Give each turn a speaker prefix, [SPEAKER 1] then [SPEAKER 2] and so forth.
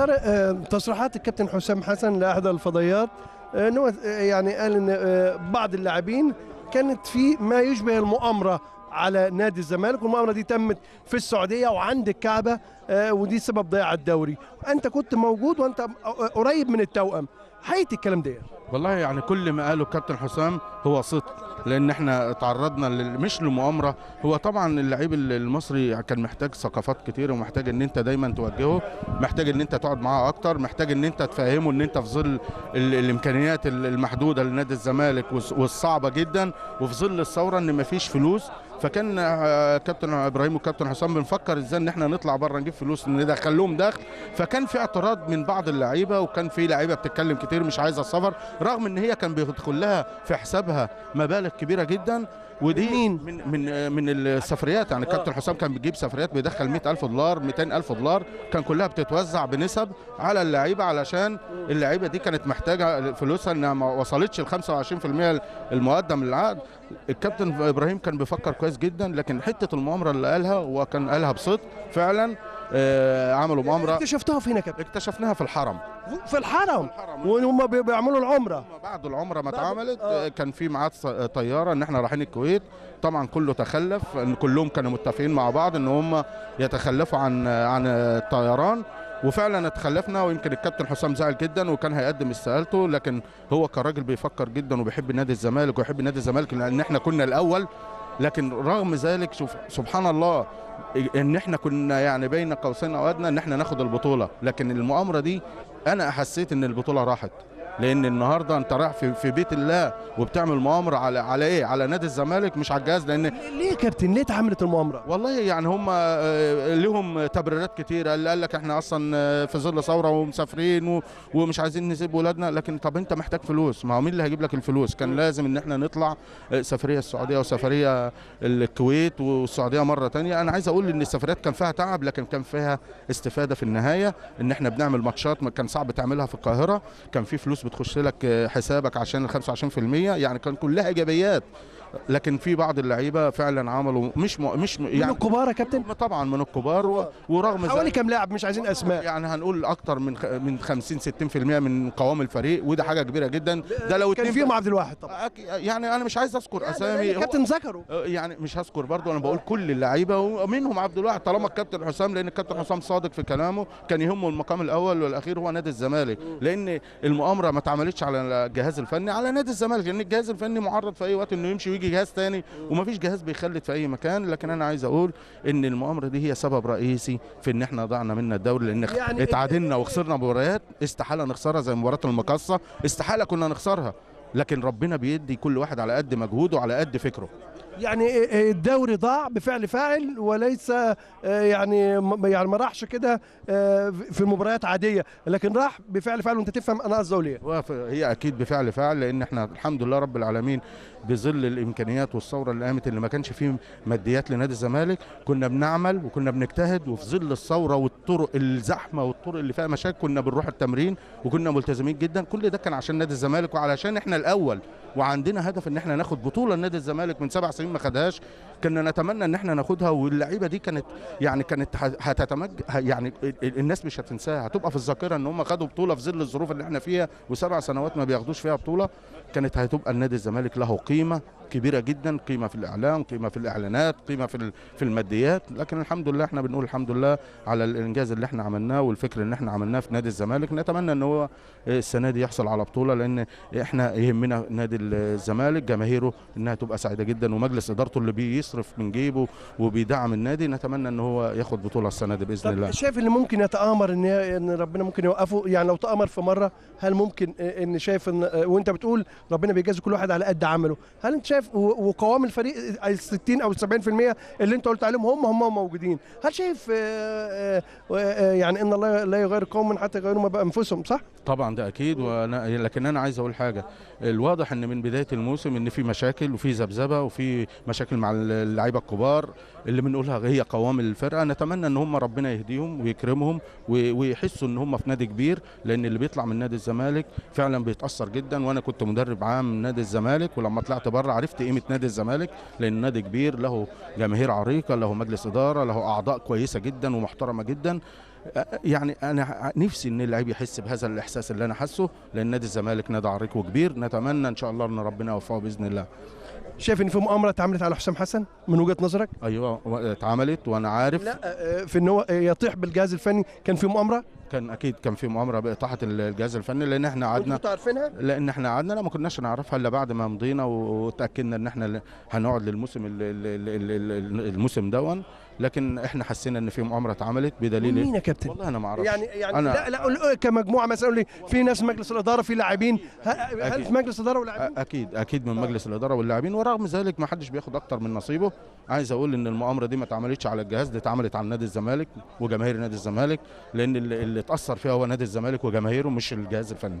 [SPEAKER 1] طارق، تصريحات الكابتن حسام حسن لاحدى الفضائيات ان هو يعني قال ان بعض اللاعبين كانت في ما يشبه المؤامره على نادي الزمالك، والمؤامره دي تمت في السعوديه وعند الكعبه، ودي سبب ضياع الدوري. انت كنت موجود وانت قريب من التوأم، حقيقة الكلام ده؟
[SPEAKER 2] والله يعني كل ما قاله الكابتن حسام هو صدق، لان احنا تعرضنا مش لمؤامره. هو طبعا اللعيب المصري كان محتاج ثقافات كتير، ومحتاج ان انت دايما توجهه، محتاج ان انت تقعد معاه اكتر، محتاج ان انت تفهمه ان انت في ظل الامكانيات المحدوده لنادي الزمالك والصعبه جدا، وفي ظل الثوره ان مفيش فلوس. فكان كابتن ابراهيم والكابتن حسام بنفكر ازاي ان احنا نطلع بره نجيب فلوس ندخل لهم دخل. فكان في اعتراض من بعض اللعيبه، وكان في لعيبه بتتكلم كتير مش عايزه السفر، رغم ان هي كان بيدخل لها في حسابها مبالغ كبيره جدا. ودي من السفريات. يعني كابتن حسام كان بيجيب سفريات بيدخل $100,000 $200,000، كان كلها بتتوزع بنسب على اللعيبه، علشان اللعيبه دي كانت محتاجه فلوسها انها ما وصلتش ل 25% المقدم للعقد. الكابتن ابراهيم كان بيفكر كويس جدا، لكن حته المؤامره اللي قالها وكان قالها بصدق فعلا. عملوا مؤامره.
[SPEAKER 1] اكتشفتها فين يا كابتن؟
[SPEAKER 2] اكتشفناها في الحرم.
[SPEAKER 1] في الحرم وهم بيعملوا العمره.
[SPEAKER 2] بعد العمره ما اتعملت كان في ميعاد طياره ان احنا رايحين الكويت. طبعا كله تخلف، ان كلهم كانوا متفقين مع بعض ان هم يتخلفوا عن الطيران، وفعلا اتخلفنا. ويمكن الكابتن حسام زعل جدا وكان هيقدم استقالته، لكن هو كراجل بيفكر جدا وبيحب نادي الزمالك ويحب نادي الزمالك لان احنا كنا الاول. لكن رغم ذلك شوف سبحان الله ان احنا كنا يعني بين قوسين او ادنى ان احنا ناخد البطوله، لكن المؤامره دي انا حسيت ان البطوله راحت. لان النهارده انت رايح في بيت الله وبتعمل مؤامره على ايه؟ على نادي الزمالك مش على الجهاز. لان
[SPEAKER 1] ليه يا كابتن؟ ليه اتعملت المؤامره؟
[SPEAKER 2] والله يعني هم لهم تبريرات كتيره. اللي قال لك احنا اصلا في ظل ثوره ومسافرين ومش عايزين نسيب ولادنا. لكن طب انت محتاج فلوس، ما هو مين اللي هيجيب لك الفلوس؟ كان لازم ان احنا نطلع سفريه السعوديه وسفريه الكويت والسعوديه مره ثانيه. انا عايز اقول ان السفريات كان فيها تعب، لكن كان فيها استفاده في النهايه. ان احنا بنعمل ماتشات ما كان صعب تعملها في القاهره، كان في فلوس بتخش لك حسابك عشان ال 25%، يعني كان كلها ايجابيات. لكن في بعض اللعيبه فعلا عملوا مش يعني
[SPEAKER 1] من الكبار يا كابتن؟
[SPEAKER 2] طبعا من الكبار. ورغم
[SPEAKER 1] حوالي كام لاعب؟ مش عايزين اسماء،
[SPEAKER 2] يعني هنقول اكتر من 50-60% من قوام الفريق، وده حاجه كبيره جدا. ده لو
[SPEAKER 1] كان فيهم عبد الواحد طبعا.
[SPEAKER 2] يعني انا مش عايز اذكر اسامي
[SPEAKER 1] الكابتن ذكره،
[SPEAKER 2] يعني مش هذكر برضه. انا بقول كل اللعيبه ومنهم عبد الواحد طالما الكابتن حسام، لان الكابتن حسام صادق في كلامه، كان يهمه المقام الاول والاخير هو نادي الزمالك. لان المؤامره ما اتعملتش على الجهاز الفني، على نادي الزمالك، لان الجهاز الفني معرض في اي وقت انه يمشي ويجي جهاز ثاني، ومفيش جهاز بيخلد في اي مكان. لكن انا عايز اقول ان المؤامره دي هي سبب رئيسي في ان احنا ضعنا منا الدوري، لان يعني اتعادلنا وخسرنا مباريات استحاله نخسرها، زي مباراه المقصه استحاله كنا نخسرها. لكن ربنا بيدي كل واحد على قد مجهوده وعلى قد فكره.
[SPEAKER 1] يعني الدوري ضاع بفعل فاعل، وليس يعني ما راحش كده في مباريات عاديه، لكن راح بفعل فاعل. وانت تفهم انا قصدي اقول ايه؟
[SPEAKER 2] هي اكيد بفعل فاعل، لان احنا الحمد لله رب العالمين بظل الامكانيات والثوره اللي قامت، اللي ما كانش فيه ماديات لنادي الزمالك، كنا بنعمل وكنا بنجتهد. وفي ظل الثوره والطرق الزحمه والطرق اللي فيها مشاكل كنا بنروح التمرين وكنا ملتزمين جدا. كل ده كان عشان نادي الزمالك وعلشان احنا الاول، وعندنا هدف ان احنا ناخد بطوله نادي الزمالك من 7 سنين ما خدهاش. كنا نتمنى ان احنا ناخدها، واللعيبه دي كانت يعني الناس مش هتنساها، هتبقى في الذاكره ان هم خدوا بطوله في ظل الظروف اللي احنا فيها، و7 سنوات ما بياخدوش فيها بطوله. كانت هتبقى النادي الزمالك له قيمه كبيره جدا، قيمه في الاعلام، قيمه في الاعلانات، قيمه في الماديات. لكن الحمد لله احنا بنقول الحمد لله على الانجاز اللي احنا عملناه والفكر اللي احنا عملناه في نادي الزمالك. نتمنى ان هو السنه دي يحصل على بطوله، لان احنا يهمنا نادي الزمالك جماهيره انها تبقى سعيده جدا، ومجلس ادارته اللي بيصرف من جيبه وبيدعم النادي. نتمنى ان هو ياخد بطوله السنه دي باذن الله.
[SPEAKER 1] شايف اللي ممكن يتآمر ان ربنا ممكن يوقفه؟ يعني لو تآمر في مره، هل ممكن ان شايف ان وانت بتقول ربنا بيجازي كل واحد على قد عمله، هل انت شايف وقوام الفريق ال 60 او 70% اللي انت قلت عليهم هم موجودين، هل شايف يعني ان الله لا يغير قوما حتى يغيروا ما بانفسهم؟ صح؟
[SPEAKER 2] طبعا ده اكيد. لكن انا عايز اقول حاجه، الواضح ان من بدايه الموسم ان في مشاكل وفي ذبذبه وفي مشاكل مع اللعيبه الكبار اللي بنقولها هي قوام الفرقه. نتمنى ان هم ربنا يهديهم ويكرمهم ويحسوا ان هم في نادي كبير، لان اللي بيطلع من نادي الزمالك فعلا بيتاثر جدا. وانا كنت مدرب عام نادي الزمالك، ولما طلعت بره عرفت قيمه نادي الزمالك، لان نادي كبير له جماهير عريقه، له مجلس اداره، له اعضاء كويسه جدا ومحترمه جدا. يعني انا نفسي ان اللعيب يحس بهذا الاحساس اللي انا حاسه، لان نادي الزمالك نادي عريق وكبير، نتمنى ان شاء الله ان ربنا يوفقه باذن الله.
[SPEAKER 1] شايف ان في مؤامره اتعملت على حسام حسن من وجهه نظرك؟
[SPEAKER 2] ايوه اتعملت وانا عارف.
[SPEAKER 1] لا في ان هو يطيح بالجهاز الفني، كان في مؤامره؟
[SPEAKER 2] كان اكيد كان في مؤامره باطاحه الجهاز الفني، لان احنا قعدنا
[SPEAKER 1] كنتوا عارفينها؟
[SPEAKER 2] لان احنا قعدنا لا ما كناش نعرفها الا بعد ما مضينا وتاكدنا ان احنا هنقعد للموسم الموسم دون، لكن احنا حسينا ان في مؤامره اتعملت بدليل
[SPEAKER 1] مين يا كابتن؟
[SPEAKER 2] والله انا ما اعرفش.
[SPEAKER 1] يعني لا قول كمجموعه مثلا، قول لي في ناس مجلس الاداره، في لاعبين، هل في مجلس اداره ولاعبين؟
[SPEAKER 2] اكيد من مجلس الاداره واللاعبين، ورغم ذلك ما حدش بياخد اكتر من نصيبه. عايز اقول ان المؤامره دي ما اتعملتش على الجهاز، دي اتعملت على نادي الزمالك وجماهير نادي الزمالك، لان اللي اتاثر فيها هو نادي الزمالك وجماهيره مش الجهاز الفني.